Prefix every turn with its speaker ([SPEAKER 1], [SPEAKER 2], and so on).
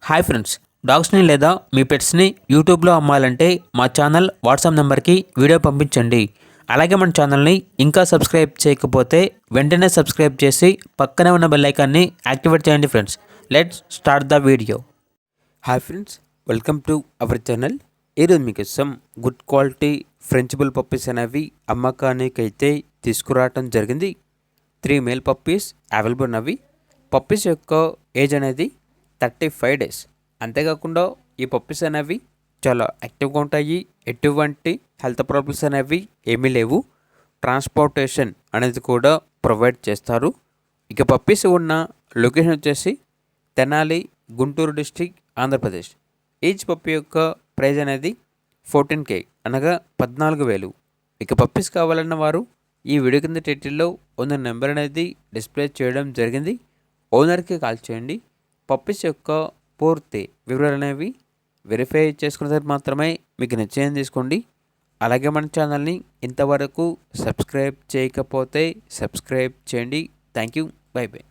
[SPEAKER 1] Hi friends, డాగ్స్ని లేదా మీ పెట్స్ని యూట్యూబ్లో అమ్మాలంటే మా ఛానల్ వాట్సాప్ నెంబర్కి వీడియో పంపించండి. అలాగే మన ఛానల్ని ఇంకా సబ్స్క్రైబ్ చేయకపోతే వెంటనే సబ్స్క్రైబ్ చేసి పక్కనే ఉన్న బెల్ ఐకాన్ని యాక్టివేట్ చేయండి friends. Let's start the video. Hi friends, welcome to our channel. ఈరోజు మీకు some good quality French bull puppies అనేవి అమ్మకానికి అయితే తీసుకురావటం జరిగింది. 3 మేల్ పప్పీస్ అవైలబుల్ ఉన్నవి. పప్పీస్ యొక్క ఏజ్ అనేది 35 డేస్. అంతేకాకుండా ఈ పప్పీస్ అనేవి చాలా యాక్టివ్గా ఉంటాయి. ఎటువంటి హెల్త్ ప్రాబ్లమ్స్ అనేవి ఏమీ లేవు. ట్రాన్స్పోర్టేషన్ అనేది కూడా ప్రొవైడ్ చేస్తారు. ఇక పప్పీస్ ఉన్న లొకేషన్ వచ్చేసి Tenali, Guntur district, Andhra Pradesh. Each puppy యొక్క ప్రైజ్ అనేది 14K అనగా 14,000. ఇక పప్పీస్ కావాలన్న వారు ఈ వీడియో కింద టైటిల్లో ఉన్న నెంబర్ అనేది డిస్ప్లే చేయడం జరిగింది. ఓనర్కి కాల్ చేయండి. పప్పీస్ యొక్క పూర్తి వివరాలు అనేవి వెరిఫై చేసుకున్న తర్వాత మాత్రమే మీకు నిశ్చయం తీసుకోండి. అలాగే మన ఛానల్ని ఇంతవరకు సబ్స్క్రైబ్ చేయకపోతే సబ్స్క్రైబ్ చేయండి. Thank you. By by.